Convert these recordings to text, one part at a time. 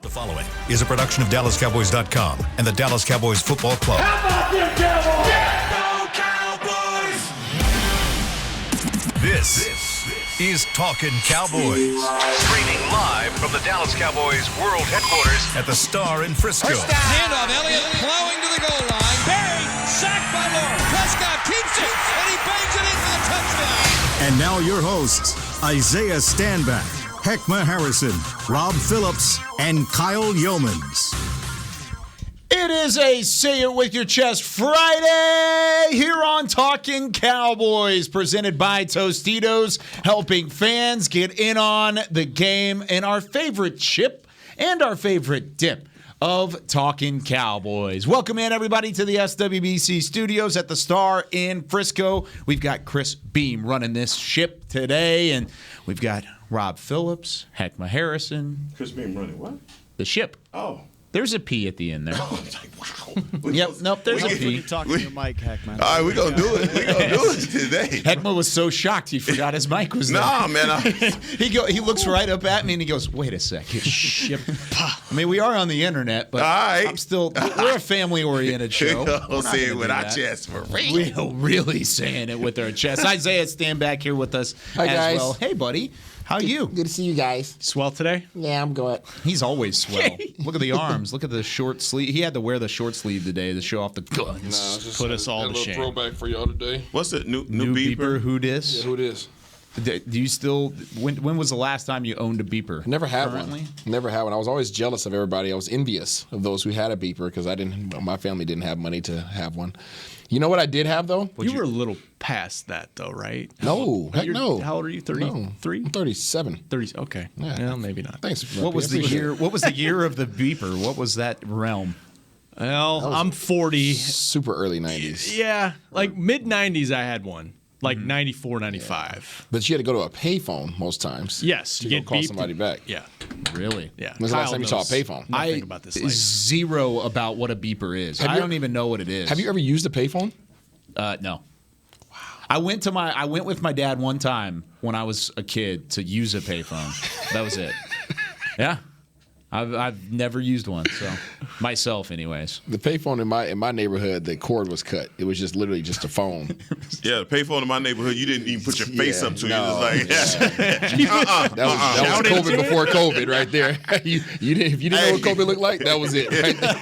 The following is a production of DallasCowboys.com and the Dallas Cowboys Football Club. How about them Cowboys? Yeah, go Cowboys! This is Talkin Cowboys. Streaming live from the Dallas Cowboys World Headquarters at the Star in Frisco. Handoff, Elliott plowing to the goal line. Barry, sacked by Lawrence. Prescott keeps it, and he bangs it in for the touchdown. And now your hosts, Isaiah Stanback, Heckma Harrison, Rob Phillips, and Kyle Yeomans. It is a Say It With Your Chest Friday here on Talkin Cowboys, presented by Tostitos, helping fans get in on the game and our favorite chip and our favorite dip of Talkin Cowboys. Welcome in, everybody, to the SWBC studios at the Star in Frisco. We've got Chris Beam running this ship today, and we've got Rob Phillips, Heckma Harrison. Chris Beam running what? The ship. Oh. There's a P at the end there. Oh, it's like, wow. Yep, nope, there's a P. Talking to your mic, Heckman. All right, we're going to do it. We're going to do it today. Heckma was so shocked he forgot his mic was there. Nah, man. He looks right up at me and he goes, wait a second. Ship. I mean, we are on the internet, but right. We're a family-oriented show. We'll say it with our chest for real. We're really saying it with our chest. Isaiah stand back here with us Hi, as guys. well. Hey, buddy. How are you? Good to see you guys. Swell today? Yeah, I'm good. He's always swell. Look at the arms. Look at the short sleeve. He had to wear the short sleeve today to show off the guns. Put us all to shame. Throwback for y'all today. What's it? New beeper? Who dis? Yeah, who it is? Do you still? When was the last time you owned a beeper? Never had Currently? one. Never had one. I was always jealous of everybody. I was envious of those who had a beeper because my family didn't have money to have one. You know what I did have though? You were a little past that though, right? No, heck no. How old are you? 33? I'm 37. 30. Okay. Yeah. Well, maybe not. Thanks. What was the year? What was the year of the beeper? What was that realm? Well, I'm 40. Super early 90s. Yeah, like mid 90s I had one. Like 94, 95. But you had to go to a payphone most times. Yes. To you go get call beeped. somebody back. Yeah. Really? Yeah. When's the last Kyle time you saw a knows payphone? nothing about this life. Zero about what a beeper is. I don't even know what it is. Have you ever used a payphone? No. Wow. I went with my dad one time when I was a kid to use a payphone. That was it. Yeah. I've never used one, so myself, anyways. The payphone in my neighborhood, the cord was cut. It was just literally just a phone. Yeah, the payphone in my neighborhood, you didn't even put your face up to it. No, You just like, That was COVID before COVID, right there. you didn't if you didn't know what COVID looked like, that was it. Right there.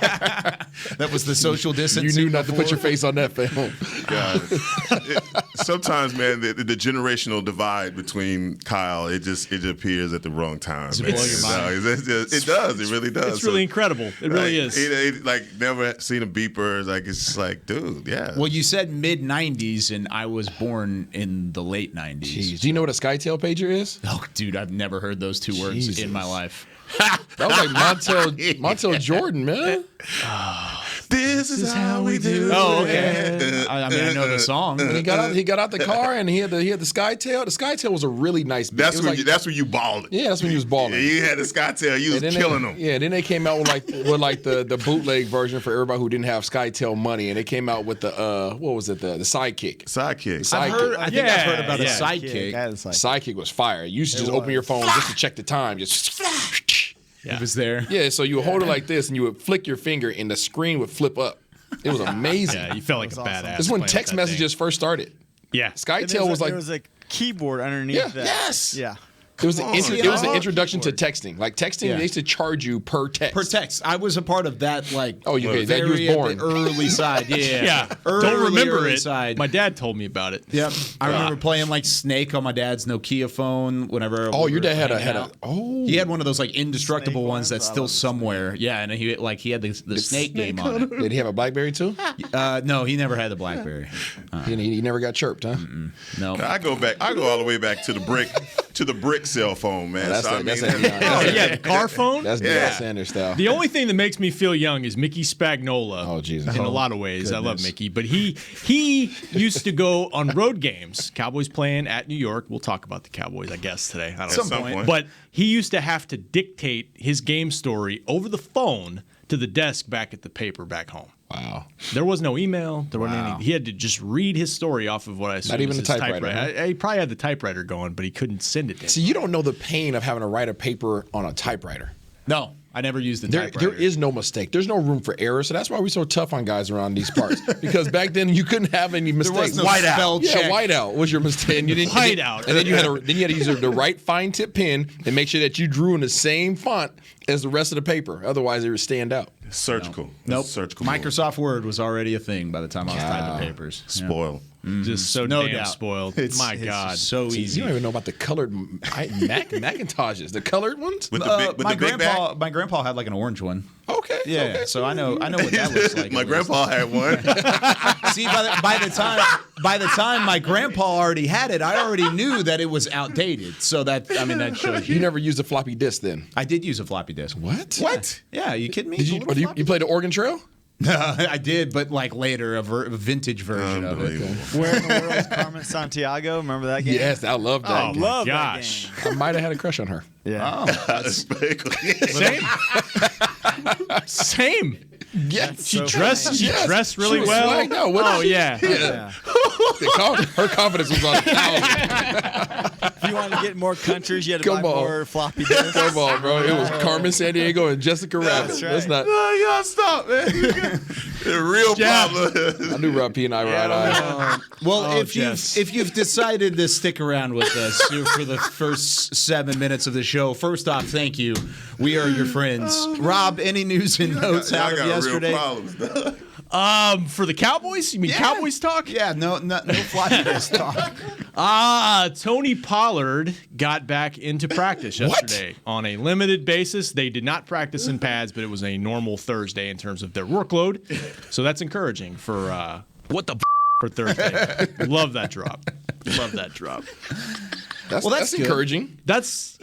That was the social distancing. You knew not to put your face on that phone. God. Sometimes, man, the generational divide between Kyle, it appears at the wrong time. Does it blow your mind? It does. It really does. It's really incredible. It really is. He like never seen a beeper. Like it's like, dude, yeah. Well, you said mid '90s, and I was born in the late '90s. Jeez. Do you know what a SkyTail pager is? Oh, dude, I've never heard those two words in my life. That was like Montel Jordan, man. This is how we do. Oh, okay. I mean, I know the song. He got out the car and he had the SkyTail. The SkyTail was a really nice. That's when you balled it. Yeah, that's when you was balling. Yeah, you had the SkyTail. You was killing them. Yeah, then they came out with the bootleg version for everybody who didn't have SkyTail money, and they came out with the what was it? The Sidekick. Sidekick. I think I've heard about a Sidekick. Sidekick was fire. You used to just open your phone just to check the time. Just It was there. Yeah, so you would hold it like this, and you would flick your finger, and the screen would flip up. It was amazing. Yeah, you felt like a badass. This is when text messages first started. Yeah. SkyTail was like there was a keyboard underneath that. Yes. Yeah. It was an introduction to texting. Like texting, they used to charge you per text. Per text. I was a part of that. Like, you was born. the early side. Yeah. Don't remember it. Side. My dad told me about it. Yep. I remember playing like Snake on my dad's Nokia phone. Whenever. Your dad had He had one of those like indestructible ones that's still somewhere. Yeah, and he had the Snake game on it. Did he have a BlackBerry too? No, he never had the BlackBerry. He never got chirped, huh? No. I go all the way back to the brick cell phone, man. The car phone? That's Deion Sanders style. The only thing that makes me feel young is Mickey Spagnola. Oh, Jesus. In a lot of ways. I love Mickey. But he used to go on road games. Cowboys playing at New York. We'll talk about the Cowboys, I guess, today. I don't know. At some point. But he used to have to dictate his game story over the phone to the desk back at the paper back home. Wow. There was no email. There wasn't any. He had to just read his story off of what I assumed. Not even was a his typewriter. Huh? He probably had the typewriter going, but he couldn't send it to him. See, you don't know the pain of having to write a paper on a typewriter. No. I never used the There typewriter. is no mistake. There's no room for error, so that's why we're so tough on guys around these parts. Because back then you couldn't have any mistakes. no spell check. Whiteout was your mistake. And you didn't Whiteout. And then you had to use the right fine tip pen and make sure that you drew in the same font as the rest of the paper. Otherwise, it would stand out. Surgical. Nope. Surgical. Microsoft Word was already a thing by the time I was typing papers. Spoil. Just so No damn doubt. spoiled. My It's God. so You easy. don't even know about the colored Macintoshes, the colored ones. With the big, my big bag. my grandpa had like an orange one. Okay. Yeah, okay. so I know what that looks like. My at least. grandpa had one. See, by the time my grandpa already had it, I already knew that it was outdated. So that shows You never used a floppy disk then. I did use a floppy disk. What? What? Yeah, you kidding me? Did you play the Oregon Trail? I did, but like later, a vintage version of it. Where in the world is Carmen Santiago? Remember that game? Yes, I love that. Oh, game. my Love that gosh. game. I might have had a crush on her. Yeah. Same. Yeah, She dressed really She was well. swagged out, wasn't Oh, she? yeah. Yeah. Her confidence was on 1,000. If you wanted to get more countries, you had to Come buy on. more floppy disks. Come on, bro. It was Carmen Sandiego and Jessica Rabbit. That's right. That's not. You gotta stop, man. The real problem. I knew Rob P and I were eyes. Well, Jess. if you've decided to stick around with us for the first 7 minutes of the show, first off, thank you. We are your friends. Rob, any news and notes out of yesterday? Real problems, dog. For the Cowboys? You mean Cowboys talk? Yeah, no floppy disk talk. Tony Pollard got back into practice yesterday on a limited basis. They did not practice in pads, but it was a normal Thursday in terms of their workload. So that's encouraging for for Thursday. Love that drop. Love that drop. That's good. encouraging. That's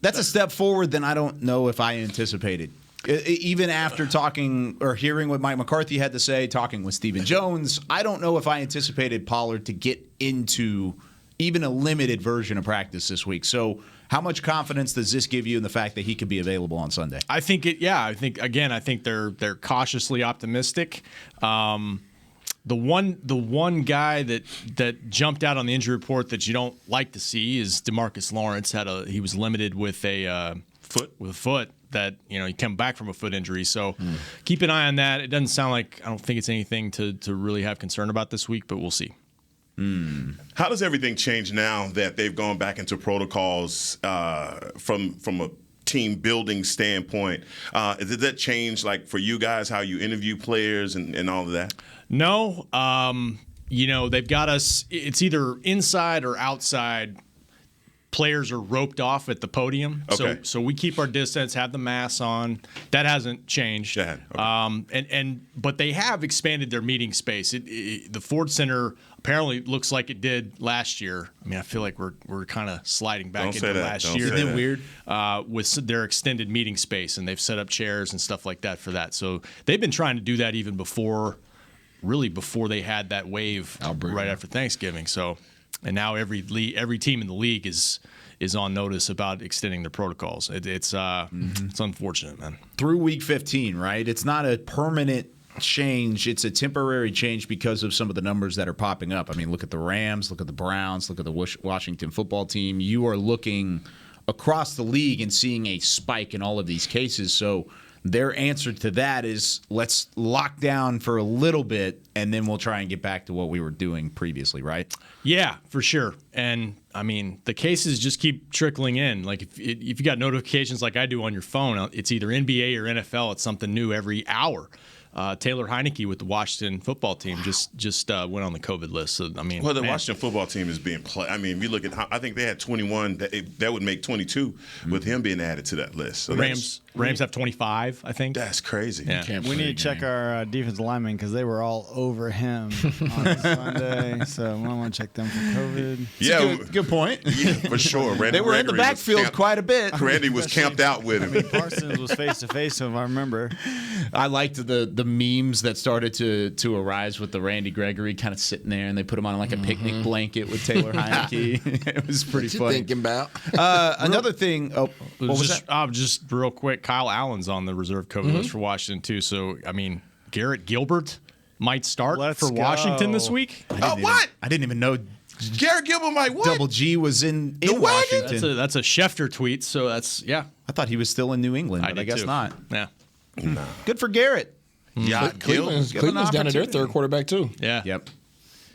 That's a step forward than I don't know if I anticipated. Even after talking or hearing what Mike McCarthy had to say, talking with Stephen Jones, I don't know if I anticipated Pollard to get into even a limited version of practice this week. So how much confidence does this give you in the fact that he could be available on Sunday? I think I think they're cautiously optimistic. The one guy that jumped out on the injury report that you don't like to see is DeMarcus Lawrence. He was limited with a foot that he came back from a foot injury. So keep an eye on that. It doesn't sound like I don't think it's anything to really have concern about this week, but we'll see. How does everything change now that they've gone back into protocols from a team building standpoint? Did that change, like, for you guys, how you interview players and all of that? No. They've got us. It's either inside or outside. Players are roped off at the podium, Okay. so we keep our distance, have the masks on. That hasn't changed. Yeah, okay. But they have expanded their meeting space. The Ford Center apparently looks like it did last year. I mean, I feel like we're kind of sliding back Don't into say that. last Don't year. say Isn't it that. weird? With their extended meeting space, and they've set up chairs and stuff like that for that. So they've been trying to do that even before they had that wave right after Thanksgiving. So, and now every team in the league is on notice about extending their protocols. It's unfortunate, man. Through week 15, right? It's not a permanent change. It's a temporary change because of some of the numbers that are popping up. I mean, look at the Rams, look at the Browns, look at the Washington football team. You are looking across the league and seeing a spike in all of these cases. So their answer to that is let's lock down for a little bit, and then we'll try and get back to what we were doing previously, right? Yeah, for sure. And I mean, the cases just keep trickling in. Like if you got notifications like I do on your phone, it's either NBA or NFL. It's something new every hour. Taylor Heineke with the Washington football team just went on the COVID list. So I mean, The Washington football team is being played. I mean, if you look at I think they had 21. That would make 22 with him being added to that list. So Rams have 25 , I think. That's crazy. Yeah. We need to check our defensive linemen because they were all over him on Sunday. So we want to check them for COVID. Yeah, Good point. yeah, for sure. Randy They were in the Gregory was backfield quite a bit. Randy was camped out with him. Parsons was face to face, if I remember. I liked the memes that started to arise with the Randy Gregory kind of sitting there, and they put him on like a picnic blanket with Taylor Heineke. It was pretty What you funny. thinking about? Another thing. Oh, what was that? Just real quick, Kyle Allen's on the reserve COVID list for Washington too. So I mean, Garrett Gilbert might start Let's for Washington go. this week. I didn't even know Garrett Gilbert, like what? Double G was in wagon? Washington. That's a Schefter tweet, so that's I thought he was still in New England, but I guess too. not. Yeah. Good for Garrett. Yeah, Cleveland's down to their third quarterback too. Yeah. Yep.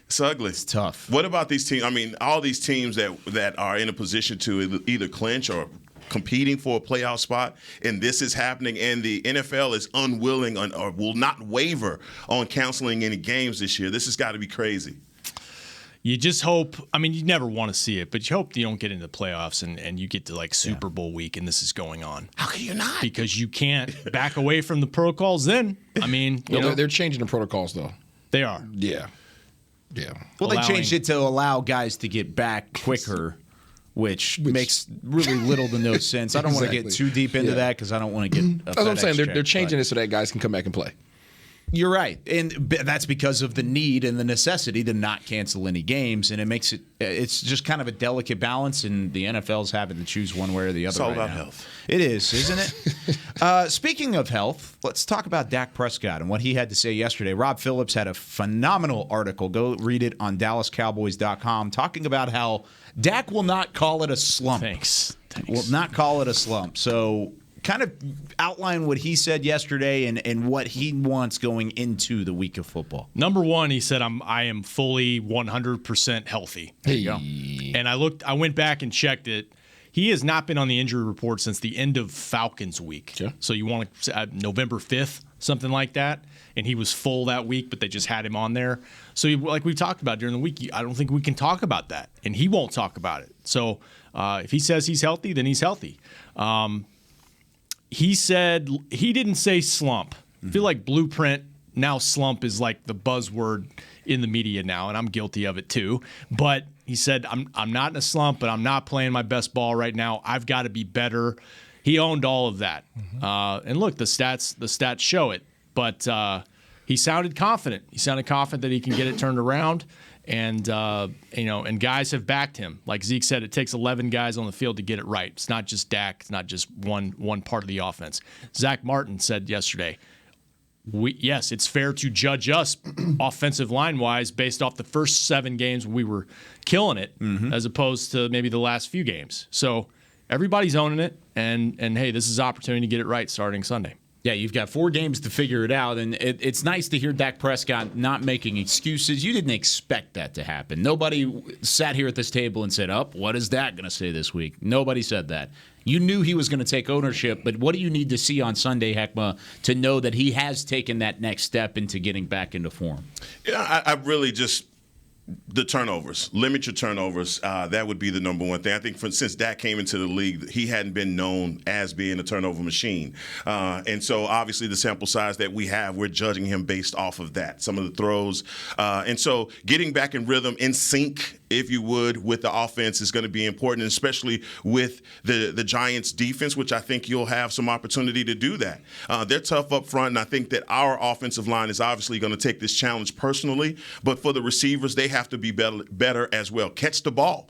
It's ugly. It's tough. What about these teams? I mean, all these teams that are in a position to either clinch or competing for a playoff spot, and this is happening, and the NFL is unwilling or will not waver on canceling any games this year. This has got to be crazy. You just hope. I mean, you never want to see it, but you hope you don't get into the playoffs and you get to like Super Bowl week and this is going on. How can you not? Because you can't back away from the protocols. Then, I mean, They're changing the protocols though. They are. Yeah. Well, they changed it to allow guys to get back quicker, which makes really little to no sense. I don't want to get too deep into that because I don't want to get. That's what I'm saying. They're changing it so that guys can come back and play. You're right, and that's because of the need and the necessity to not cancel any games, and it makes it's just kind of a delicate balance, and the NFL's having to choose one way or the other. It's all right about now. health. It is, isn't it? Speaking of health, let's talk about Dak Prescott and what he had to say yesterday. Rob Phillips had a phenomenal article. Go read it on DallasCowboys.com, talking about how Dak will not call it a slump. Thanks. Will not call it a slump. So kind of outline what he said yesterday and what he wants going into the week of football. Number one, he said, I am fully 100% healthy. There you go. And I went back and checked it. He has not been on the injury report since the end of Falcons week. Yeah. So you want to November 5th, something like that. And he was full that week, but they just had him on there. So like we talked about during the week, I don't think we can talk about that. And he won't talk about it. So if he says he's healthy, then he's healthy. He said he didn't say slump. I feel like blueprint, now slump is like the buzzword in the media now, and I'm guilty of it too. But he said, I'm not in a slump, but I'm not playing my best ball right now. I've got to be better. He owned all of that. And look, the stats show it. But he sounded confident. He sounded confident that he can get it turned around. And and guys have backed him. Like Zeke said, it takes 11 guys on the field to get it right. It's not just Dak. It's not just one part of the offense. Zach Martin said yesterday, yes, it's fair to judge us offensive line-wise based off the first 7 games when we were killing it as opposed to maybe the last few games. So everybody's owning it, and hey, this is an opportunity to get it right starting Sunday. Yeah, you've got 4 games to figure it out, and it's nice to hear Dak Prescott not making excuses. You didn't expect that to happen. Nobody sat here at this table and said, what is Dak going to say this week? Nobody said that. You knew he was going to take ownership, but what do you need to see on Sunday, Heckma, to know that he has taken that next step into getting back into form? Yeah, I really just – the turnovers. Limit your turnovers. That would be the number one thing. I think since Dak came into the league, he hadn't been known as being a turnover machine. And so obviously the sample size that we have, we're judging him based off of that, some of the throws. And so getting back in rhythm, in sync, if you would, with the offense is going to be important, especially with the Giants defense, which I think you'll have some opportunity to do that. They're tough up front, and I think that our offensive line is obviously going to take this challenge personally. But for the receivers, they have to be better as well. Catch the ball.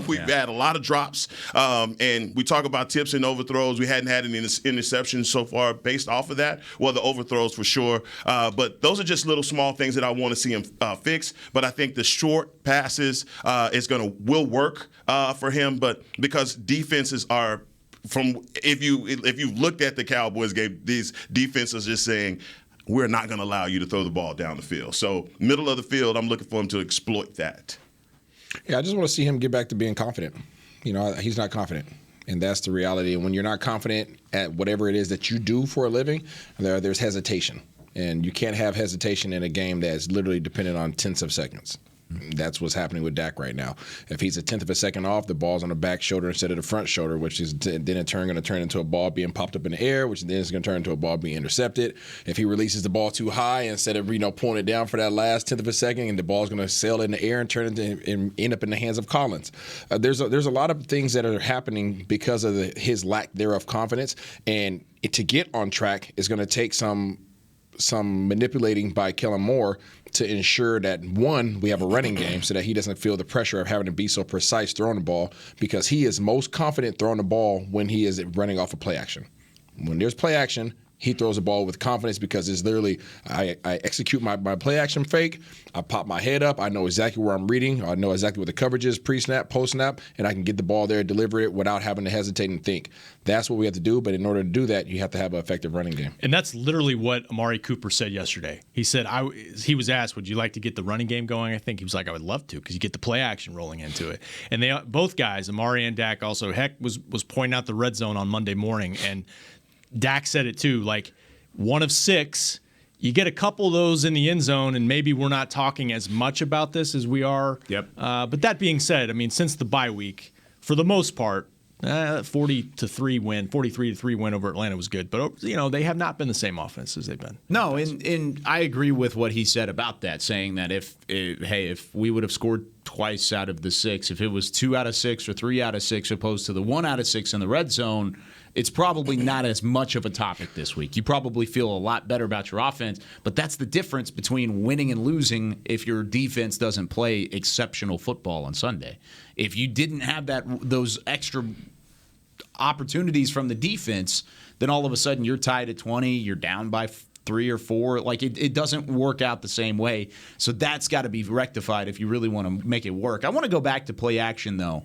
We've had a lot of drops, and we talk about tips and overthrows. We hadn't had any interceptions so far based off of that. Well, the overthrows for sure. But those are just little small things that I want to see him fix. But I think the short passes will work for him. But because defenses are if you've looked at the Cowboys game, these defenses are just saying, we're not going to allow you to throw the ball down the field. So middle of the field, I'm looking for him to exploit that. Yeah, I just want to see him get back to being confident. He's not confident, and that's the reality. And when you're not confident at whatever it is that you do for a living, there's hesitation. And you can't have hesitation in a game that's literally dependent on tenths of seconds. That's what's happening with Dak right now. If he's a tenth of a second off, the ball's on the back shoulder instead of the front shoulder, which is then in turn going to turn into a ball being popped up in the air, which then is going to turn into a ball being intercepted. If he releases the ball too high instead of pulling it down for that last tenth of a second, and the ball's going to sail in the air and turn into and end up in the hands of Collins. There's a lot of things that are happening because of his lack thereof confidence, and to get on track is going to take some manipulating by Kellen Moore to ensure that, one, we have a running game so that he doesn't feel the pressure of having to be so precise throwing the ball, because he is most confident throwing the ball when he is running off of play action. When there's play action, He throws the ball with confidence because it's literally I execute my play action fake. I pop my head up. I know exactly where I'm reading. I know exactly what the coverage is pre-snap, post-snap, and I can get the ball there, deliver it without having to hesitate and think. That's what we have to do. But in order to do that, you have to have an effective running game. And that's literally what Amari Cooper said yesterday. He said, he was asked, would you like to get the running game going? I think he was like, I would love to, because you get the play action rolling into it. And they both guys, Amari and Dak, also, Heck was pointing out the red zone on Monday morning, and Dak said it too, like 1 of 6. You get a couple of those in the end zone, and maybe we're not talking as much about this as we are. Yep. But that being said, I mean, since the bye week, for the most part, 43-3 win over Atlanta was good. But, they have not been the same offense as they've been. No, and I agree with what he said about that, saying that if we would have scored twice out of the 6, if it was 2 out of 6 or 3 out of 6 opposed to the 1 out of 6 in the red zone, it's probably not as much of a topic this week. You probably feel a lot better about your offense, but that's the difference between winning and losing if your defense doesn't play exceptional football on Sunday. If you didn't have those extra opportunities from the defense, then all of a sudden you're tied at 20, you're down by 3 or 4. Like it doesn't work out the same way. So that's got to be rectified if you really want to make it work. I want to go back to play action though.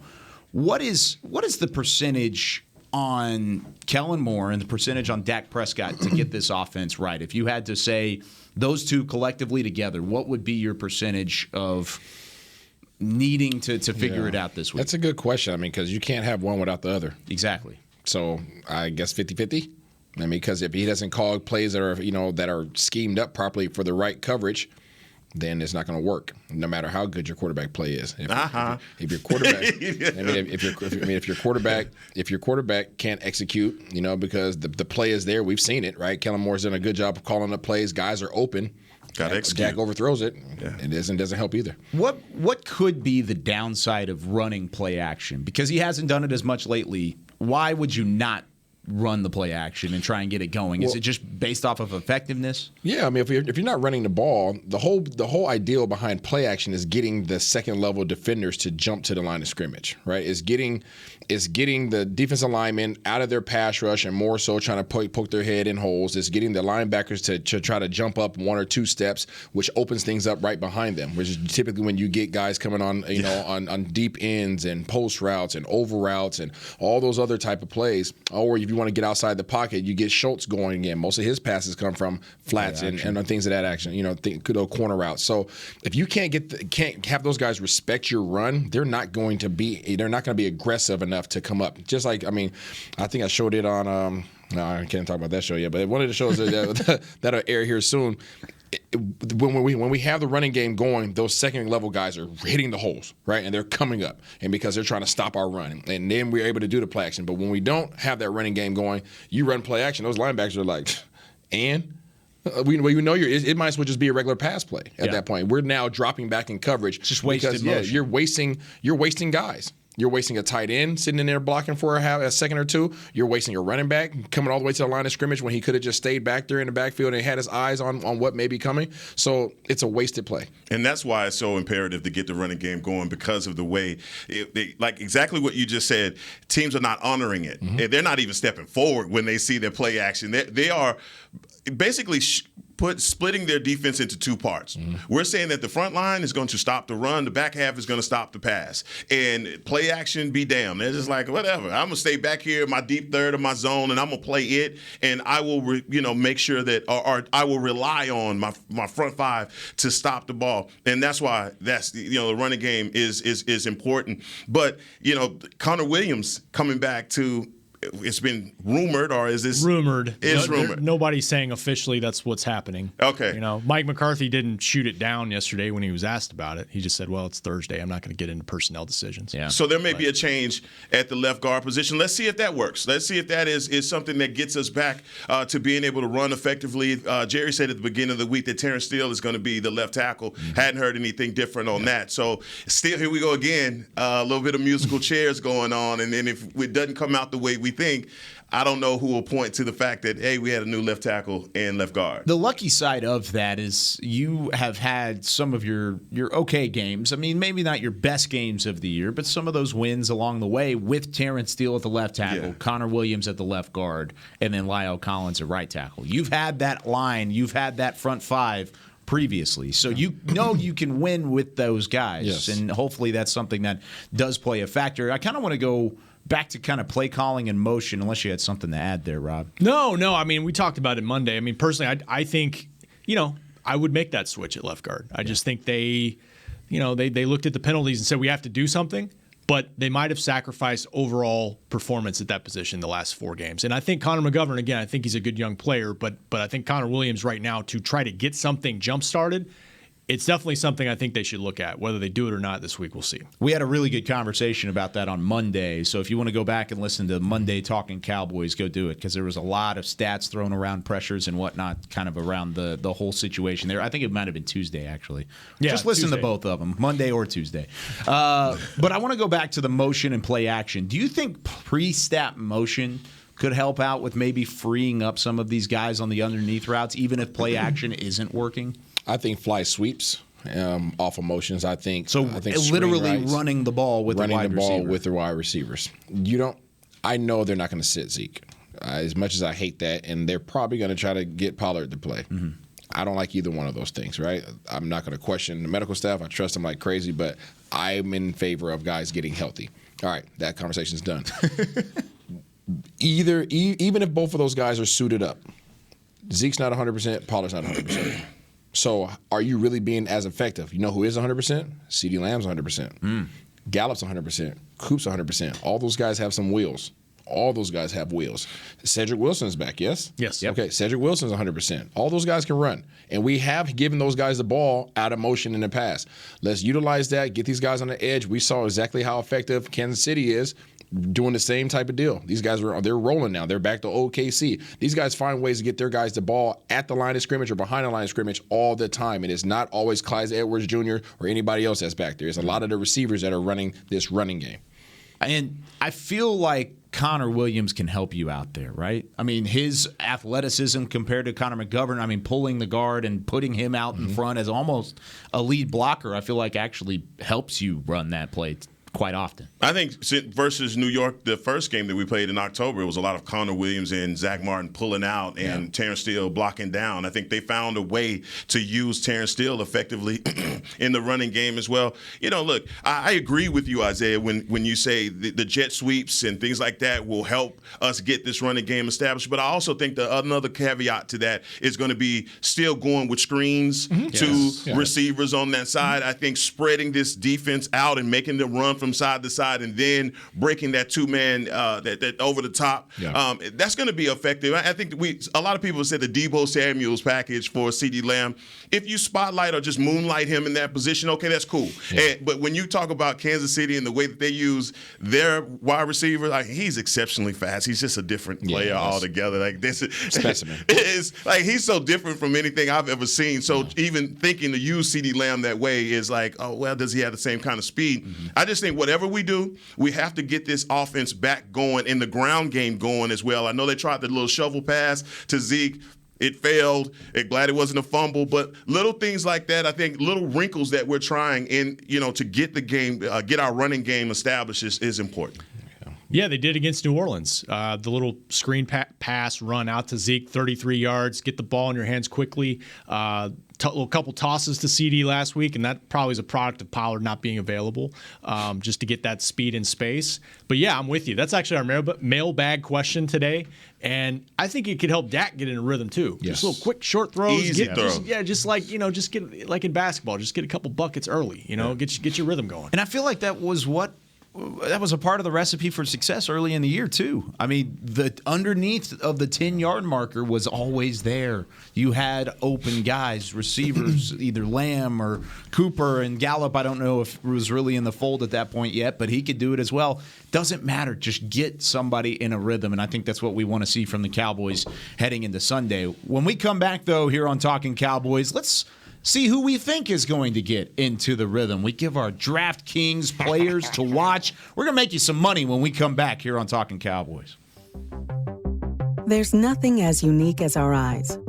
What is the percentage on Kellen Moore and the percentage on Dak Prescott to get this offense right? If you had to say those two collectively together, what would be your percentage of needing to figure it out this week? That's a good question. I mean, because you can't have one without the other. Exactly. So I guess 50-50. I mean, because if he doesn't call plays that are schemed up properly for the right coverage, then it's not going to work, no matter how good your quarterback play is. If your quarterback, if your quarterback can't execute, because the play is there, we've seen it, right? Kellen Moore's done a good job of calling up plays. Guys are open. Dak overthrows it. Yeah. It doesn't help either. What could be the downside of running play action? Because he hasn't done it as much lately. Why would you not run the play action and try and get it going? Is it just based off of effectiveness? Yeah, I mean, if you're not running the ball, the whole ideal behind play action is getting the second level defenders to jump to the line of scrimmage, right? Is getting the defensive linemen out of their pass rush and more so trying to poke their head in holes. It's getting the linebackers to try to jump up 1 or 2 steps, which opens things up right behind them, which is typically when you get guys coming on, on deep ends and post routes and over routes and all those other type of plays. Or if you want to get outside the pocket, you get Schultz going again. Most of his passes come from flats and things of that action, corner routes. So if you can't have those guys respect your run, they're not going to be aggressive enough to come up. Just like, I mean, I think I showed it on no, I can't talk about that show yet, but one of the shows that'll air here soon. When we have the running game going, those second level guys are hitting the holes, right? And they're coming up, and because they're trying to stop our run, and then we're able to do the play action. But when we don't have that running game going, you run play action, those linebackers are like, and it might as well just be a regular pass play at that point. We're now dropping back in coverage, just wasted motion. You're wasting guys. You're wasting a tight end sitting in there blocking for a second or two. You're wasting a running back coming all the way to the line of scrimmage when he could have just stayed back there in the backfield and had his eyes on what may be coming. So it's a wasted play. And that's why it's so imperative to get the running game going, because of the way, like exactly what you just said, teams are not honoring it. Mm-hmm. They're not even stepping forward when they see their play action. They are basically splitting their defense into 2 parts. Mm-hmm. We're saying that the front line is going to stop the run, the back half is going to stop the pass. And play action be damned. They're just like, whatever. I'm going to stay back here in my deep third of my zone, and I'm going to play it, and I will make sure that or I will rely on my front 5 to stop the ball. And that's why the running game is important. But, Connor Williams coming back to, it's been rumored, or is this rumored? It's rumored. Nobody's saying officially that's what's happening. Okay. Mike McCarthy didn't shoot it down yesterday when he was asked about it. He just said, "Well, it's Thursday. I'm not going to get into personnel decisions." Yeah. So there may be a change at the left guard position. Let's see if that works. Let's see if that is something that gets us back to being able to run effectively. Jerry said at the beginning of the week that Terrence Steele is going to be the left tackle. Mm-hmm. Hadn't heard anything different on that. So still, here we go again. A little bit of musical chairs going on, and then if it doesn't come out the way we we think, I don't know who will point to the fact that, hey, we had a new left tackle and left guard. The lucky side of that is you have had some of your okay games. I mean, maybe not your best games of the year, but some of those wins along the way with Terrence Steele at the left tackle, Connor Williams at the left guard, and then Lyle Collins at right tackle. You've had that line. You've had that front five previously. So you know you can win with those guys. Yes. And hopefully that's something that does play a factor. I kind of want to go back to kind of play calling and motion, unless you had something to add there, Rob. No. I mean, we talked about it Monday. I mean, personally, I think, I would make that switch at left guard. I just think they looked at the penalties and said we have to do something, but they might have sacrificed overall performance at that position the last 4 games. And I think Connor McGovern, again, I think he's a good young player, but I think Connor Williams right now, to try to get something jump-started, it's definitely something I think they should look at. Whether they do it or not this week, we'll see. We had a really good conversation about that on Monday. So if you want to go back and listen to Monday Talkin Cowboys, go do it, because there was a lot of stats thrown around, pressures and whatnot, kind of around the whole situation there. I think it might have been Tuesday, actually. Yeah, just listen Tuesday. to both of them, Monday or Tuesday. But I want to go back to the motion and play action. Do you think pre-snap motion could help out with maybe freeing up some of these guys on the underneath routes, even if play action isn't working? I think fly sweeps off of motions. I think Literally running the ball with the wide receiver. with the wide receivers. I know they're not going to sit Zeke. As much as I hate that, and they're probably going to try to get Pollard to play. Mm-hmm. I don't like either one of those things, right? I'm not going to question the medical staff. I trust them like crazy, but I'm in favor of guys getting healthy. All right, that conversation's done. Even if both of those guys are suited up, Zeke's not 100%, Pollard's not 100%. So are you really being as effective? You know who is 100%? CeeDee Lamb's 100%. Gallup's 100%. Coop's 100%. All those guys have some wheels. All those guys have wheels. Cedric Wilson's back, yes? Yes. Yep. Okay, Cedric Wilson's 100%. All those guys can run. And we have given those guys the ball out of motion in the past. Let's utilize that, get these guys on the edge. We saw exactly how effective Kansas City is doing the same type of deal. These guys they're rolling now. They're back to OKC. These guys find ways to get their guys the ball at the line of scrimmage or behind the line of scrimmage all the time. And it's not always Clyde Edwards Jr. or anybody else that's back there. It's a lot of the receivers that are running this running game. And I feel like Connor Williams can help you out there, right? I mean, his athleticism compared to Connor McGovern, I mean, pulling the guard and putting him out in front as almost a lead blocker, I feel like actually helps you run that play quite often. I think versus New York, the first game that we played in October, it was a lot of Connor Williams and Zach Martin pulling out and Terrence Steele blocking down. I think they found a way to use Terrence Steele effectively in the running game as well. Look, I agree with you, Isaiah, when you say the jet sweeps and things like that will help us get this running game established. But I also think another caveat to that is going to be still going with screens to receivers on that side. I think spreading this defense out and making them run from side to side and then breaking that two-man that over the top. Yeah. That's going to be effective. I think a lot of people have said the Deebo Samuels package for CeeDee Lamb. If you spotlight or just moonlight him in that position, okay, that's cool. Yeah. But when you talk about Kansas City and the way that they use their wide receiver, he's exceptionally fast. He's just a different player altogether. Like this specimen. It's like he's so different from anything I've ever seen. So even thinking to use CeeDee Lamb that way is like, oh well, does he have the same kind of speed? Mm-hmm. I just think whatever we do, we have to get this offense back going and the ground game going as well. I know they tried the little shovel pass to Zeke. It failed. Glad it wasn't a fumble, but little things like that. I think little wrinkles that we're trying to get the game, get our running game established is important. Yeah, they did against New Orleans. The little screen pass run out to Zeke, 33 yards, get the ball in your hands quickly. A couple tosses to CD last week, and that probably is a product of Pollard not being available just to get that speed and space. But, yeah, I'm with you. That's actually our mailbag question today, and I think it could help Dak get in a rhythm too. Yes. Just little quick, short throws. Easy throw. Just get like in basketball, just get a couple buckets early, get your rhythm going. And I feel like that was a part of the recipe for success early in the year, too. I mean, the underneath of the 10-yard marker was always there. You had open guys, receivers, either Lamb or Cooper and Gallup. I don't know if it was really in the fold at that point yet, but he could do it as well. Doesn't matter. Just get somebody in a rhythm, and I think that's what we want to see from the Cowboys heading into Sunday. When we come back, though, here on Talkin Cowboys, let's see who we think is going to get into the rhythm. We give our DraftKings players to watch. We're going to make you some money when we come back here on Talkin Cowboys. There's nothing as unique as our eyes,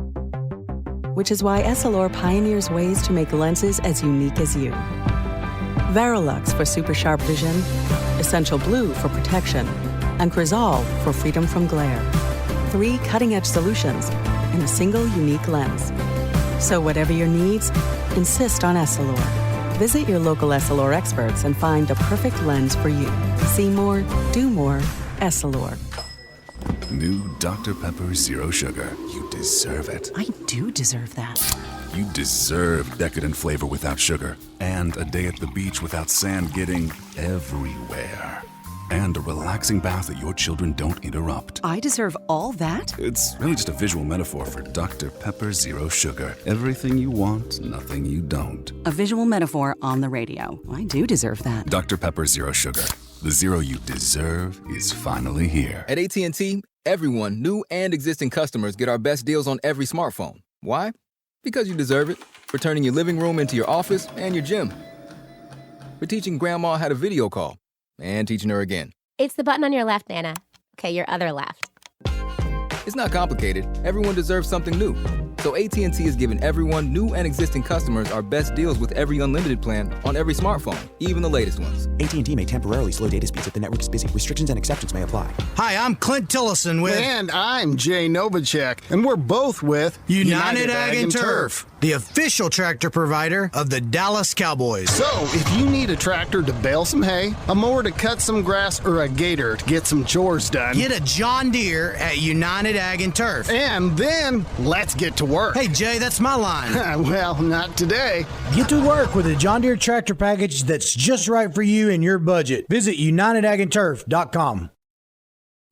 which is why Essilor pioneers ways to make lenses as unique as you. Varilux for super sharp vision, Essential Blue for protection, and Crizal for freedom from glare. 3 cutting-edge solutions in a single unique lens. So whatever your needs, insist on Essilor. Visit your local Essilor experts and find the perfect lens for you. See more, do more, Essilor. New Dr. Pepper Zero Sugar. You deserve it. I do deserve that. You deserve decadent flavor without sugar, and a day at the beach without sand getting everywhere, and a relaxing bath that your children don't interrupt. I deserve all that? It's really just a visual metaphor for Dr. Pepper Zero Sugar. Everything you want, nothing you don't. A visual metaphor on the radio. I do deserve that. Dr. Pepper Zero Sugar. The zero you deserve is finally here. At AT&T, everyone, new and existing customers, get our best deals on every smartphone. Why? Because you deserve it. For turning your living room into your office and your gym. For teaching Grandma how to video call. And teaching her again. It's the button on your left, Nana. Okay, your other left. It's not complicated. Everyone deserves something new. So AT&T is giving everyone, new and existing customers, our best deals with every unlimited plan on every smartphone, even the latest ones. AT&T may temporarily slow data speeds if the network is busy. Restrictions and exceptions may apply. Hi, I'm Clint Tillison with... And I'm Jay Novacek. And we're both with... United Ag and Turf, the official tractor provider of the Dallas Cowboys. So, if you need a tractor to bale some hay, a mower to cut some grass, or a gator to get some chores done... Get a John Deere at United Ag and Turf. And then, let's get to work. Hey, Jay, that's my line. Well, not today. Get to work with a John Deere tractor package that's just right for you and your budget. Visit UnitedAgAndTurf.com.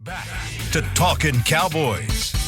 Back to Talkin' Cowboys.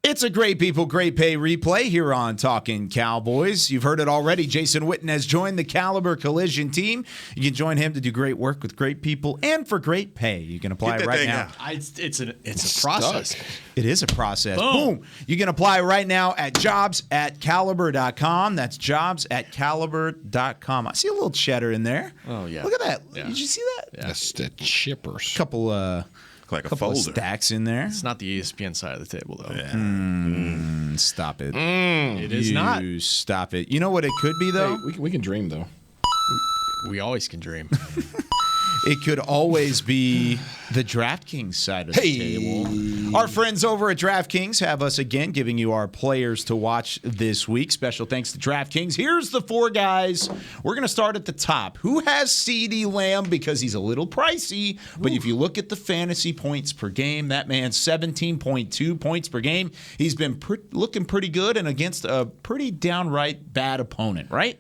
It's a great people, great pay replay here on Talkin' Cowboys. You've heard it already. Jason Witten has joined the Caliber Collision team. You can join him to do great work with great people and for great pay. You can apply right now. It's a process. It is a process. Boom. You can apply right now at jobs@caliber.com. That's jobs@caliber.com. I see a little cheddar in there. Oh, yeah. Look at that. Yeah. Did you see that? Yeah. That's the chippers. Couple like a couple of folder. stacks in there. It's not the ESPN side of the table, though. Yeah. Stop it. It is not. Stop it. You know what it could be, though? Hey, we can dream, though. We always can dream. It could always be the DraftKings side of the table. Our friends over at DraftKings have us again giving you our players to watch this week. Special thanks to DraftKings. Here's the 4 guys. We're going to start at the top. Who has CeeDee Lamb? Because he's a little pricey, but if you look at the fantasy points per game, that man's 17.2 points per game. He's been looking pretty good and against a pretty downright bad opponent, right?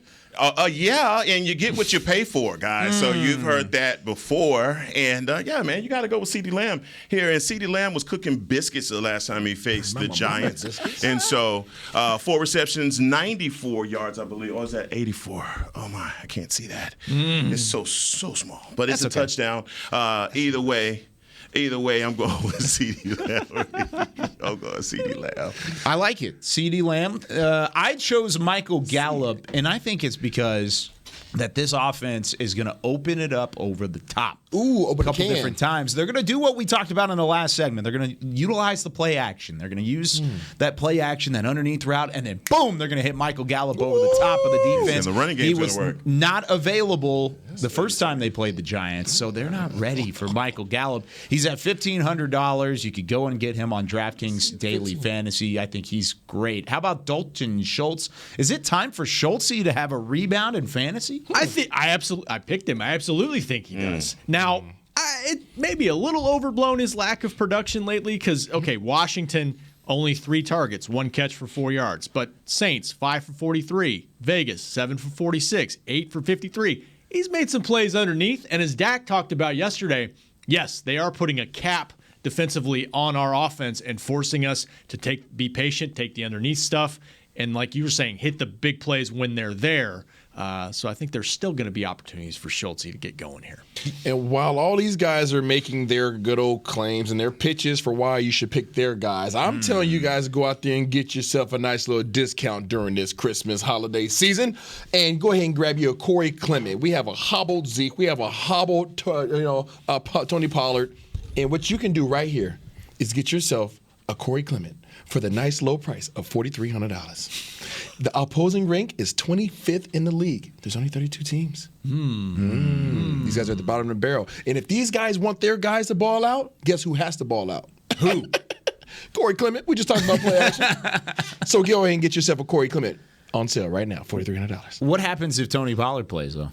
Yeah, and you get what you pay for, guys. So you've heard that before. And, yeah, man, you got to go with CeeDee Lamb here. And CeeDee Lamb was cooking biscuits the last time he faced the Giants. And so 4 receptions, 94 yards, I believe. Or is that 84? Oh, my, I can't see that. It's so small. But it's a touchdown. Either way, I'm going with CeeDee Lamb. I'm going CeeDee Lamb. I like it. CeeDee Lamb. I chose Michael Gallup, and I think it's because that this offense is going to open it up over the top. Open a couple different times. They're going to do what we talked about in the last segment. They're going to utilize the play action. They're going to use that play action, that underneath route, and then boom, they're going to hit Michael Gallup over the top of the defense. And the running game's going to work. He was not available the first time they played the Giants, so they're not ready for Michael Gallup. He's at $1,500. You could go and get him on DraftKings Daily Fantasy. I think he's great. How about Dalton Schultz? Is it time for Schultzy to have a rebound in fantasy? I picked him. I absolutely think he does. Now, it may be a little overblown, his lack of production lately, because, Washington, only 3 targets, 1 catch for 4 yards. But Saints, 5 for 43. Vegas, 7 for 46. 8 for 53. He's made some plays underneath, and as Dak talked about yesterday, yes, they are putting a cap defensively on our offense and forcing us to be patient, take the underneath stuff. and like you were saying, hit the big plays when they're there. So I think there's still going to be opportunities for Schultz to get going here. And while all these guys are making their good old claims and their pitches for why you should pick their guys, I'm telling you guys to go out there and get yourself a nice little discount during this Christmas holiday season, and go ahead and grab you a Corey Clement. We have a hobbled Zeke. We have a hobbled Tony Pollard. And what you can do right here is get yourself a Corey Clement for the nice low price of $4,300. The opposing rank is 25th in the league. There's only 32 teams. These guys are at the bottom of the barrel. And if these guys want their guys to ball out, guess who has to ball out? Who? Corey Clement. We just talked about play action. So go ahead and get yourself a Corey Clement on sale right now, $4,300. What happens if Tony Pollard plays, though?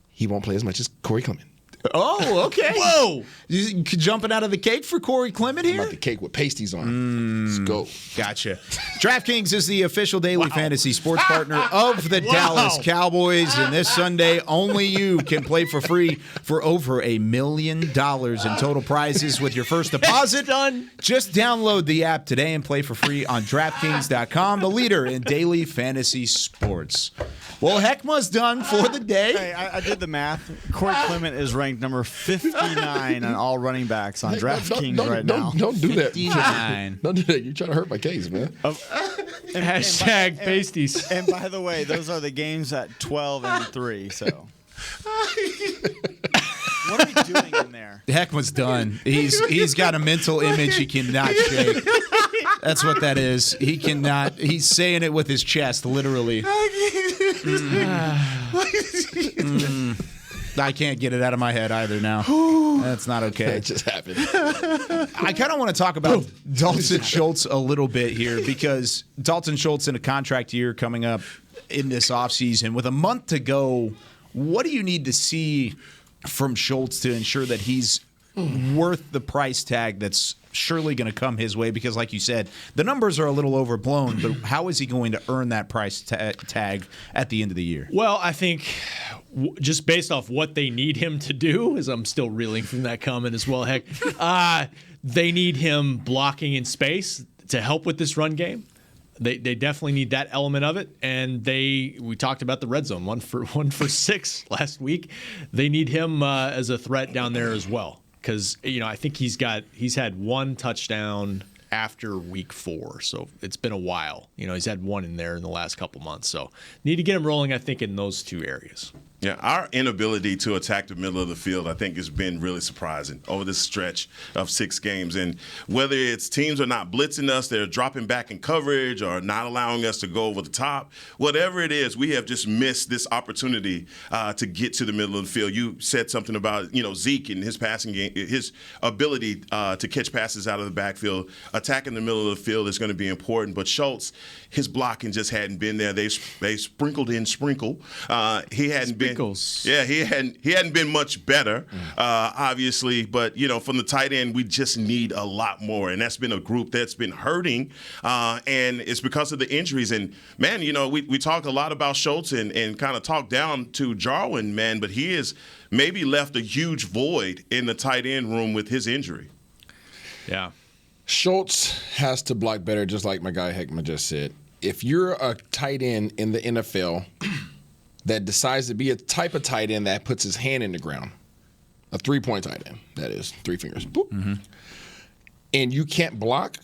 He won't play as much as Corey Clement. Oh, okay. Whoa. You jumping out of the cake for Corey Clement here? About the cake with pasties on it. Let's go. Gotcha. DraftKings is the official daily fantasy sports partner of the Dallas Cowboys. And this Sunday, only you can play for free for over $1 million in total prizes with your first deposit. Just download the app today and play for free on DraftKings.com, the leader in daily fantasy sports. Well, Heckma's done for the day. Hey, I did the math. Corey Clement is ranked number 59 on all running backs on DraftKings right now. Don't do that. 59. Don't do that. You're trying to hurt my case, man. Hashtag pasties. And by the way, those are the games at 12 and 3. So, what are we doing in there? Heckma's done. He's got a mental image he cannot shake. That's what that is. He cannot. He's saying it with his chest, literally. I can't get it out of my head either now. That's not okay. It just happened. I kind of want to talk about Dalton Schultz a little bit here, because Dalton Schultz in a contract year coming up in this offseason. With a month to go, what do you need to see from Schultz to ensure that he's worth the price tag that's surely going to come his way? Because like you said, the numbers are a little overblown, but how is he going to earn that price tag at the end of the year? Well, I think just based off what they need him to do, as I'm still reeling from that comment as well, Heck, they need him blocking in space to help with this run game. They definitely need that element of it, and we talked about the red zone, one for 6 last week. They need him as a threat down there as well. Because, I think he's had one touchdown after week 4. So it's been a while. He's had one in there in the last couple months. So need to get him rolling, I think, in those two areas. Yeah, our inability to attack the middle of the field, I think, has been really surprising over this stretch of 6 games. And whether it's teams are not blitzing us, they're dropping back in coverage or not allowing us to go over the top, whatever it is, we have just missed this opportunity to get to the middle of the field. You said something about, Zeke and his passing game, his ability to catch passes out of the backfield. Attacking the middle of the field is going to be important. But Schultz, his blocking just hadn't been there. They sprinkled in sprinkle. He hadn't been. Yeah, he hadn't been much better, obviously. But from the tight end, we just need a lot more, and that's been a group that's been hurting, and it's because of the injuries. And man, we talk a lot about Schultz and kind of talk down to Jarwin, man, but he has maybe left a huge void in the tight end room with his injury. Yeah, Schultz has to block better, just like my guy Heckman just said. If you're a tight end in the NFL that decides to be a type of tight end that puts his hand in the ground, a 3-point tight end, that is, 3 fingers, boop, and you can't block,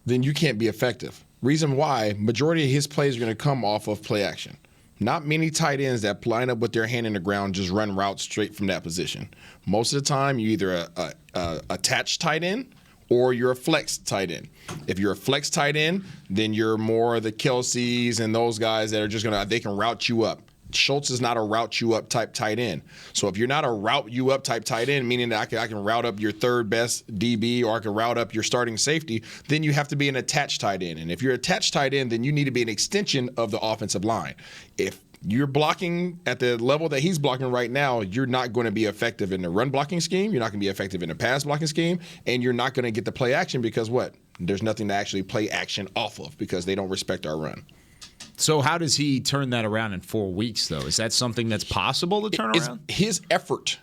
then you can't be effective. Reason why, majority of his plays are going to come off of play action. Not many tight ends that line up with their hand in the ground just run routes straight from that position. Most of the time, you're either a attached tight end or you're a flex tight end. If you're a flex tight end, then you're more the Kelce's and those guys that are just they can route you up. Schultz is not a route you up type tight end. So if you're not a route you up type tight end, meaning that I can route up your third best DB or I can route up your starting safety, then you have to be an attached tight end. And if you're attached tight end, then you need to be an extension of the offensive line. If you're blocking at the level that he's blocking right now, you're not going to be effective in the run blocking scheme. You're not going to be effective in the pass blocking scheme. And you're not going to get the play action because what? There's nothing to actually play action off of because they don't respect our run. So how does he turn that around in 4 weeks, though? Is that something that's possible to turn around? His effort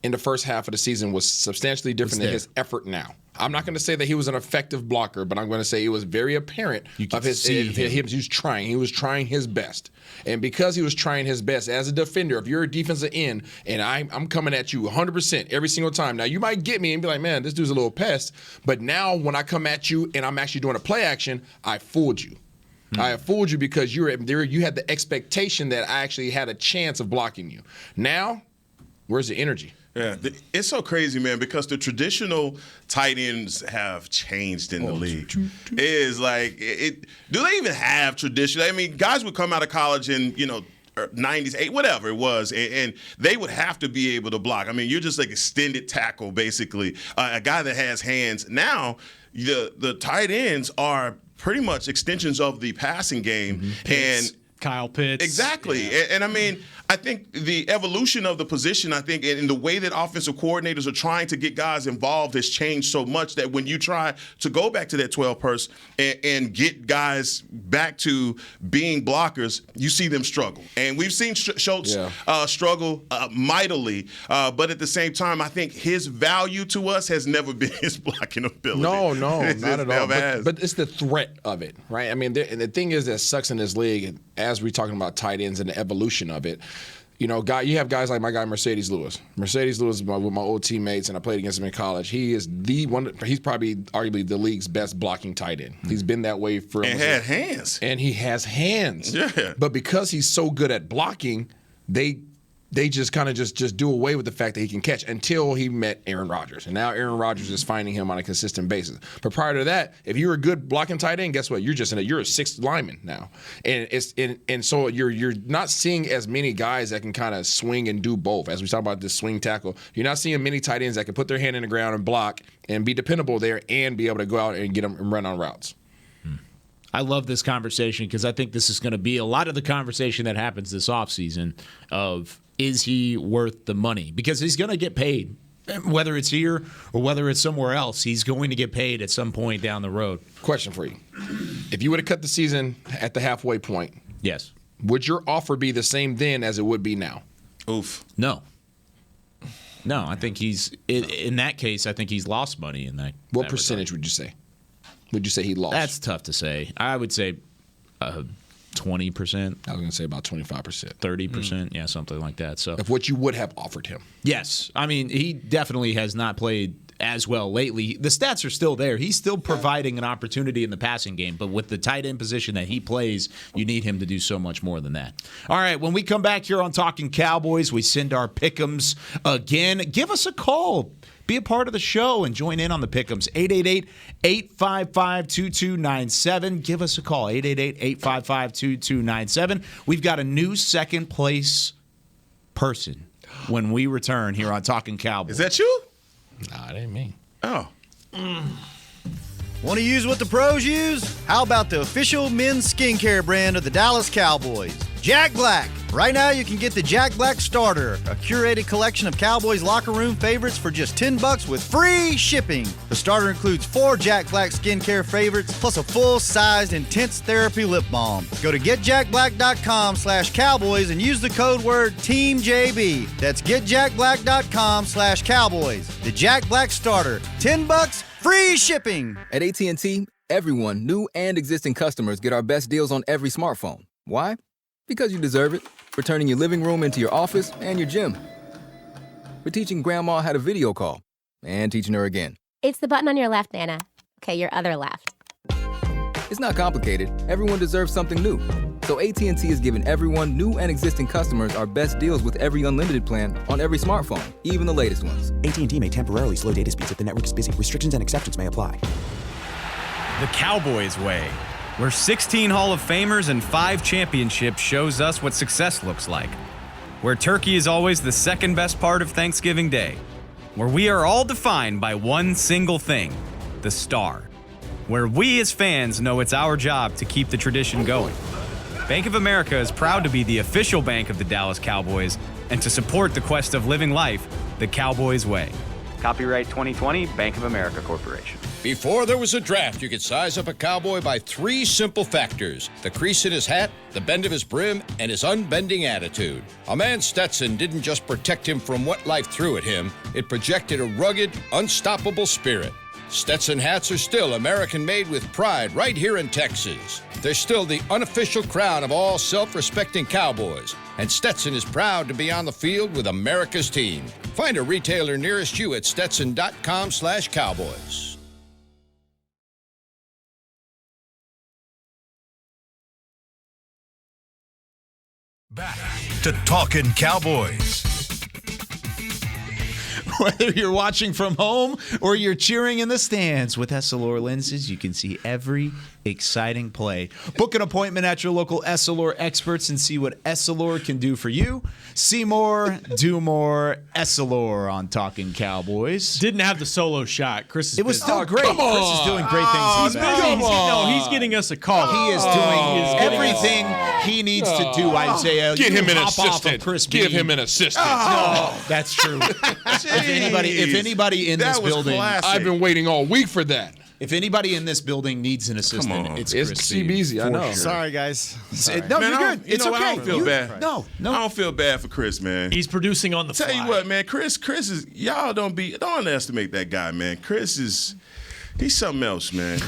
in the first half of the season was substantially different than his effort now. I'm not going to say that he was an effective blocker, but I'm going to say it was very apparent of his. He was trying. He was trying his best, and because he was trying his best as a defender, if you're a defensive end and I'm coming at you 100% every single time, now you might get me and be like, man, this dude's a little pest. But now when I come at you and I'm actually doing a play action, I fooled you. I have fooled you because you had the expectation that I actually had a chance of blocking you. Now, where's the energy? Yeah, it's so crazy, man, because the traditional tight ends have changed in the league. It is like, do they even have tradition? I mean, guys would come out of college in, 90s, whatever it was, and they would have to be able to block. I mean, you're just like extended tackle, basically, a guy that has hands. Now, the tight ends are pretty much extensions of the passing game. And Kyle Pitts. Exactly. Yeah. And I mean, I think the evolution of the position, and the way that offensive coordinators are trying to get guys involved has changed so much that when you try to go back to that 12 pers and get guys back to being blockers, you see them struggle. And we've seen Schultz struggle mightily, but at the same time, I think his value to us has never been his blocking ability. No, not at all. But it's the threat of it, right? I mean, and the thing is that sucks in this league, as we're talking about tight ends and the evolution of it, you have guys like my guy Mercedes Lewis. Mercedes Lewis is with my old teammates, and I played against him in college. He is he's probably arguably the league's best blocking tight end. He's been that way for and had hands. And he has hands. Yeah. But because he's so good at blocking, they just kind of just do away with the fact that he can catch until he met Aaron Rodgers. And now Aaron Rodgers is finding him on a consistent basis. But prior to that, if you're a good blocking tight end, guess what? You're a sixth lineman now. And so you're not seeing as many guys that can kind of swing and do both. As we talk about this swing tackle, you're not seeing many tight ends that can put their hand in the ground and block and be dependable there and be able to go out and get them and run on routes. I love this conversation because I think this is going to be a lot of the conversation that happens this offseason of, is he worth the money? Because he's going to get paid. Whether it's here or whether it's somewhere else, he's going to get paid at some point down the road. Question for you. If you would have cut the season at the halfway point, yes, would your offer be the same then as it would be now? Oof. No, I think in that case, I think he's lost money in that. What percentage would you say? Would you say he lost? That's tough to say. I would say 20%. I was going to say about 25%. 30%, yeah, something like that. So, of what you would have offered him. Yes. I mean, he definitely has not played as well lately. The stats are still there. He's still providing an opportunity in the passing game, but with the tight end position that he plays, you need him to do so much more than that. All right, when we come back here on Talkin' Cowboys, we send our pick'ems again. Give us a call. Be a part of the show and join in on the pick'ems. 888-855-2297. Give us a call. 888-855-2297. We've got a new second place person when we return here on Talkin' Cowboys. Is that you? Nah, it ain't me. Oh. Want to use what the pros use? How about the official men's skincare brand of the Dallas Cowboys, Jack Black? Right now, you can get the Jack Black Starter, a curated collection of Cowboys locker room favorites for just $10 with free shipping. The starter includes 4 Jack Black skincare favorites, plus a full-sized intense therapy lip balm. Go to getjackblack.com/Cowboys and use the code word TEAMJB. That's getjackblack.com/Cowboys. The Jack Black Starter, $10, free shipping. At AT&T, everyone, new and existing customers, get our best deals on every smartphone. Why? Because you deserve it. For turning your living room into your office and your gym. For teaching Grandma how to video call and teaching her again. It's the button on your left, Nana. Okay, your other left. It's not complicated. Everyone deserves something new. So AT&T is giving everyone, new and existing customers, our best deals with every unlimited plan on every smartphone, even the latest ones. AT&T may temporarily slow data speeds if the network is busy. Restrictions and exceptions may apply. The Cowboys way, where 16 Hall of Famers and 5 championships shows us what success looks like. Where turkey is always the second best part of Thanksgiving Day. Where we are all defined by one single thing, the star. Where we as fans know it's our job to keep the tradition going. Bank of America is proud to be the official bank of the Dallas Cowboys and to support the quest of living life the Cowboys way. Copyright 2020, Bank of America Corporation. Before there was a draft, you could size up a cowboy by 3 simple factors: the crease in his hat, the bend of his brim, and his unbending attitude. A man Stetson didn't just protect him from what life threw at him, it projected a rugged, unstoppable spirit. Stetson hats are still American-made with pride right here in Texas. They're still the unofficial crown of all self-respecting cowboys, and Stetson is proud to be on the field with America's team. Find a retailer nearest you at stetson.com/cowboys. Back to Talkin' Cowboys. Whether you're watching from home or you're cheering in the stands, with Essilor lenses, you can see every exciting play. Book an appointment at your local Essilor experts and see what Essilor can do for you. See more, do more. Essilor on Talkin' Cowboys. Didn't have the solo shot. Chris is It was busy. still great. Come on. Chris is doing great things. He's getting us a call. He is doing everything he needs to do, Isaiah. Get You him an hop off of assistant. Chris Give Bean. him an assistant. No, that's true. If anybody in this building, I've been waiting all week for that. If anybody in this building needs an assistant, it's Chris CBZ. I know. Sorry, guys. No, Man, you're good. It's okay. I don't feel bad. No. I don't feel bad for Chris, man. He's producing on the fly. Tell you what, man, Chris is, y'all don't underestimate that guy, man. He's something else, man.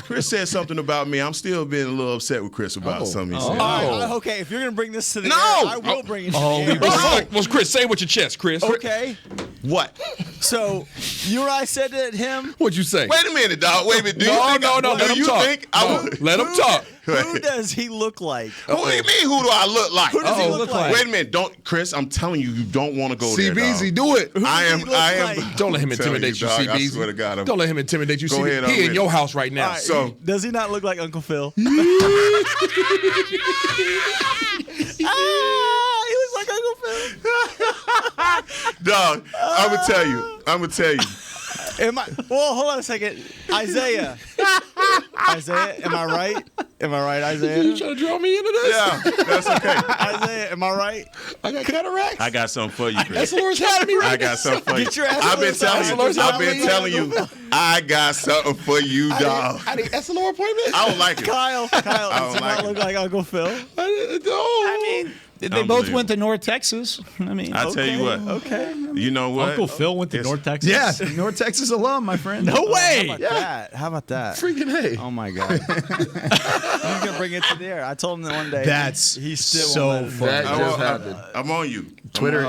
Chris said something about me. I'm still being a little upset with Chris about something he said. Okay, if you're going to bring this to the No! air, I will bring it to the air. Well, Chris, say it with your chest, Chris. Okay. What? So, you and I said to him, What'd you say? Wait a minute, dog. Wait a minute. Do you No, think no, no, do let him you talk. think I No, would? let him talk. who does he look like? What do you mean? Who do I look like? Who does he look like? Wait a minute. Don't, Chris. I'm telling you, you don't want to go there. CBZ, dog. do it. I am. Don't let him I'm telling intimidate you, dog, I CBZ. swear to God. Don't let him intimidate you, Go CBZ. ahead, He I'm in ready. your house right now. All right, So- does he not look like Uncle Phil? he He looks like Uncle Phil. Dog, I'm gonna tell you. Well, hold on a second. Isaiah, am I right? Am I right, Isaiah? You trying to draw me into this? Yeah, that's okay. Isaiah, am I right? I got cataracts. I got something for you, Chris. Essilor's helping me right I got something for you. Get your ass I've been over telling there. you. Essilor's I've been helping telling me. you. I got something for you, dog. I need Essilor appointment. I don't like it. Kyle, I does don't he like not it. look like Uncle Phil? I mean, they both went to North Texas. I mean, I tell you what. Okay. You know what? Uncle Phil went to North Texas? Yeah, North Texas alum, my friend. No way. How about that? Freaking hey. Oh my God. He's gonna bring it to the air. I told him that one day. He's still so won't let it funny. That just happened. I'm on you. Twitter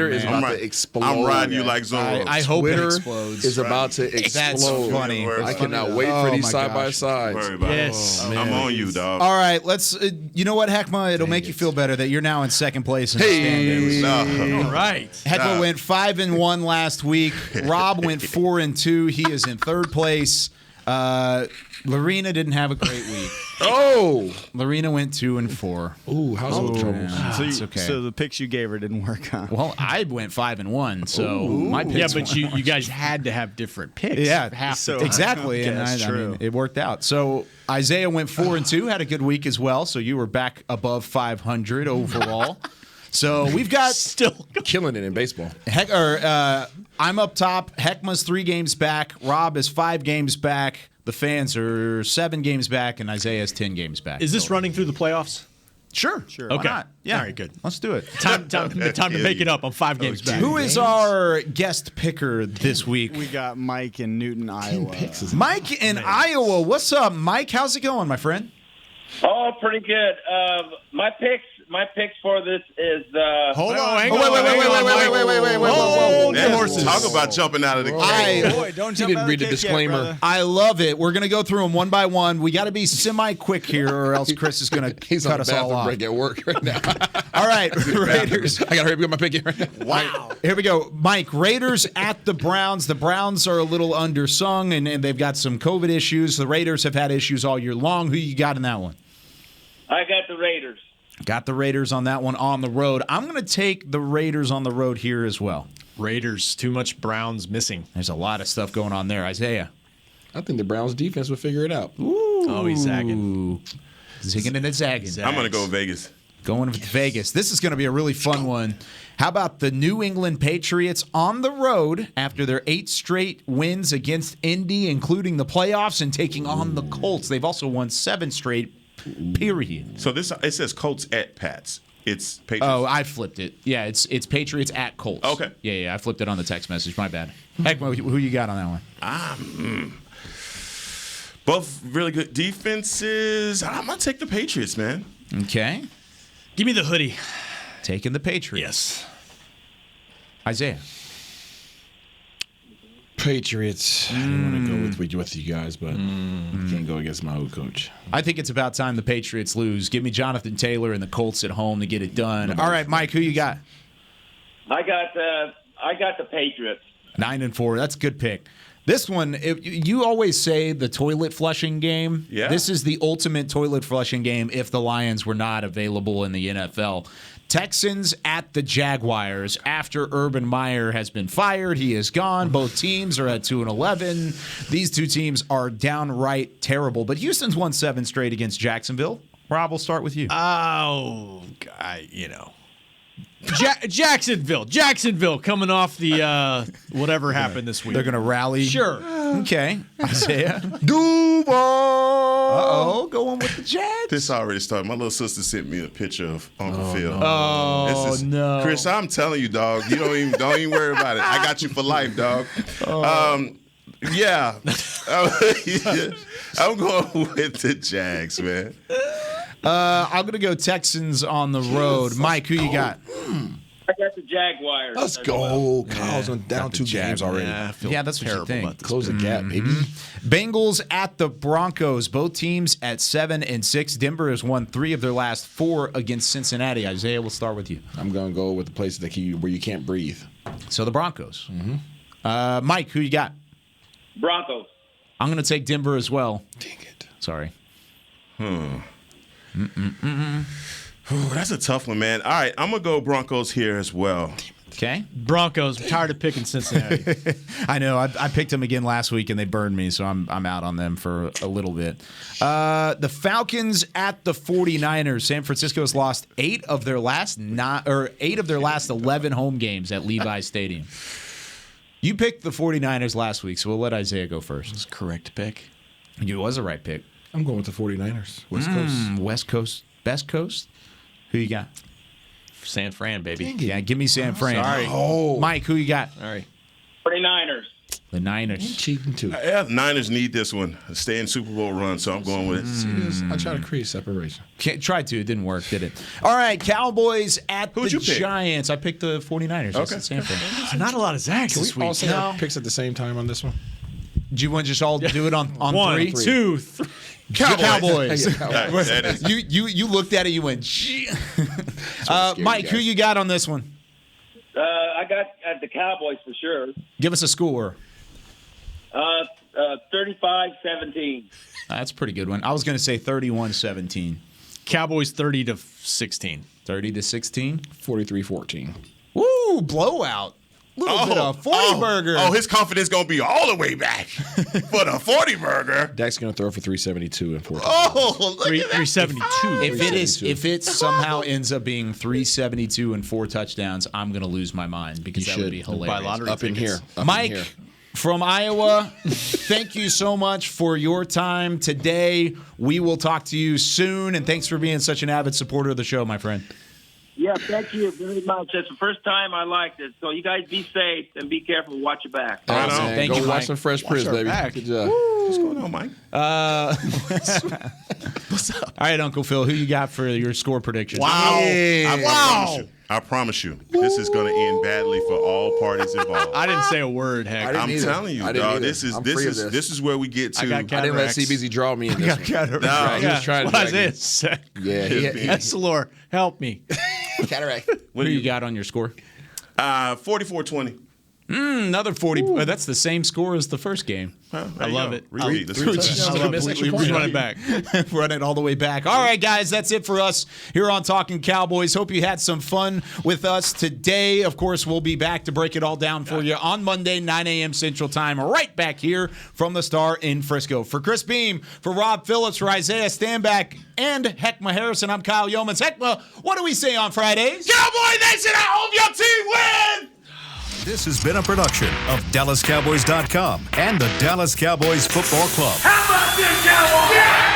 is man. about I'm to explode. I'm riding you like Zorro. I hope it Twitter explodes. is about to explode. That's funny. I cannot wait for these side by sides. Worry about Yes. it. I'm on you, dog. All right, let's. You know what, Heckma? It'll make you feel better that you're now in second place in the standings. No. All right. Heckma went 5-1 last week. Rob went 4-2. He is in third place. Lorena didn't have a great week. Oh, Lorena went 2-4. ooh, household troubles. So, It's okay. so the picks you gave her didn't work, huh? Well, I went 5-1, so my picks. Yeah, but you guys had to have different picks. Yeah, half so- the time. exactly, and that's I true. mean, it worked out. So Isaiah went 4-2, had a good week as well. So you were back above 500 overall. So we've got Still Killing it in baseball. I'm up top. Heckma's 3 games back. Rob is 5 games back. The fans are 7 games back, and Isaiah's 10 games back. Is this running through the playoffs? Sure. Why Okay. not? Yeah. All right, good. Let's do it. Time to make it up. I'm 5 games back. Who is our guest picker this week? We got Mike in Newton, Iowa. Mike in Iowa. What's up, Mike? How's it going, my friend? Oh, pretty good. My picks for this is. Hold on. Wait. That's- Talk about jumping out of the game. Boy, don't He jump didn't out read the of cake yet, disclaimer. brother. I love it. We're going to go through them one by one. We got to be semi-quick here, or else Chris is going to He's on cut the us all bathroom off. break at work right now. All right, Raiders. I gotta hurry up and get my pick in right now. Wow. Here we go. Mike, Raiders at the Browns. The Browns are a little undersung, and they've got some COVID issues. The Raiders have had issues all year long. Who you got in that one? I got the Raiders. Got the Raiders on that one on the road. I'm going to take the Raiders on the road here as well. Raiders, too much Browns missing. There's a lot of stuff going on there. Isaiah. I think the Browns defense will figure it out. Ooh. Oh, he's zagging. Zigging and zagging. I'm going to go Vegas. Going with Vegas. This is going to be a really fun one. How about the New England Patriots on the road after their 8 straight wins against Indy, including the playoffs, and taking on the Colts? They've also won 7 straight, period. So it says Colts at Pats. It's Patriots. Oh, I flipped it. Yeah, it's Patriots at Colts. Okay. Yeah, I flipped it on the text message. My bad. Heckma, who you got on that one? Both really good defenses. I'm going to take the Patriots, man. Okay. Give me the hoodie. Taking the Patriots. Yes. Isaiah. Patriots. I didn't want to go with you guys, but can't go against my old coach. I think it's about time the Patriots lose. Give me Jonathan Taylor and the Colts at home to get it done. All right, Mike, who you got? I got the Patriots. 9-4. That's a good pick. This one, you always say the toilet flushing game. Yeah. This is the ultimate toilet flushing game if the Lions were not available in the NFL. Texans at the Jaguars. After Urban Meyer has been fired, he is gone. Both teams are at 2-11. These two teams are downright terrible. But Houston's won 7 straight against Jacksonville. Rob, we'll start with you. Oh, Jacksonville coming off the whatever happened this week. They're going to rally. Sure. Okay. Isaiah. Duval. Uh-oh. Going with the Jags. This already started. My little sister sent me a picture of Uncle Phil. Oh, no. Chris, I'm telling you, dog. You don't even worry about it. I got you for life, dog. Yeah. I'm going with the Jags, man. I'm going to go Texans on the road. Mike, who you got? I got the Jaguars. Let's go. Kyle's down 2 games already. Yeah, that's what you think. Close the gap, baby. Bengals at the Broncos. Both teams at 7-6. Denver has won 3 of their last 4 against Cincinnati. Isaiah, we'll start with you. I'm going to go with the place where you can't breathe. So the Broncos. Mike, who you got? Broncos. I'm going to take Denver as well. Dang it. Sorry. Ooh, that's a tough one, man. All right, I'm going to go Broncos here as well. Okay. Broncos. I'm tired of picking Cincinnati. I know. I picked them again last week, and they burned me, so I'm out on them for a little bit. The Falcons at the 49ers. San Francisco has lost 8 of their last 11 home games at Levi's Stadium. You picked the 49ers last week, so we'll let Isaiah go first. That's a correct pick. It was a right pick. I'm going with the 49ers. West Coast. Best Coast? Who you got? San Fran, baby. Yeah, give me San Fran. Sorry. Mike, who you got? All right. 49ers. The Niners. Cheating too. Yeah, the Niners need this one. Stay in Super Bowl run, so I'm going with it. See this? I try to create separation. Tried to. It didn't work, did it? All right, Cowboys at Who'd the you pick? Giants. I picked the 49ers. Okay. San Fran. Not a lot of Zags Can this we all week. say our picks at the same time on this one? Do you want to just all do it on 1, 3? 2, 3. Cowboys. That is- You looked at it. You went. Gee. Mike, who you got on this one? I got the Cowboys for sure. Give us a score. 35-17. That's a pretty good one. I was going to say 31-17. Cowboys 30-16. 30-16. 43-14. Woo! Blowout. Little bit of 40 burger. Oh, his confidence going to be all the way back for the 40 burger. Dak's going to throw for 372 and 4. Oh, look at that. 372. If it somehow ends up being 372 and 4 touchdowns, I'm going to lose my mind because that would be hilarious. Buy lottery Up in tickets. here. Up Mike in here. from Iowa, thank you so much for your time today. We will talk to you soon, and thanks for being such an avid supporter of the show, my friend. Yeah, thank you very much. It's the first time I liked it. So you guys be safe and be careful. Watch your back. Right on. Thank Go you, watch Mike. some Fresh Prince, baby. Good job. What's going on, Mike? What's up? All right, Uncle Phil, who you got for your score prediction? Wow. I promise you, this is going to end badly for all parties involved. I didn't say a word, heck. I'm telling you, dog. This is where we get to. I got I didn't let cataracts. CBZ draw me in this one. No, He was trying to What drag is me. this? Yeah, Essilor, help me. cataract. Who you got on your score? 44-20. Another 40. That's the same score as the first game. I love it. Repeat. Run it back. Run it all the way back. All right, guys, that's it for us here on Talkin' Cowboys. Hope you had some fun with us today. Of course, we'll be back to break it all down for you on Monday, 9 a.m. Central Time, right back here from the Star in Frisco. For Chris Beam, for Rob Phillips, for Isaiah Stanback, and Heckma Harrison, I'm Kyle Yeomans. Heckma, what do we say on Fridays? Cowboy Nation, I hope your team wins! This has been a production of DallasCowboys.com and the Dallas Cowboys Football Club. How about this, Cowboys? Yeah!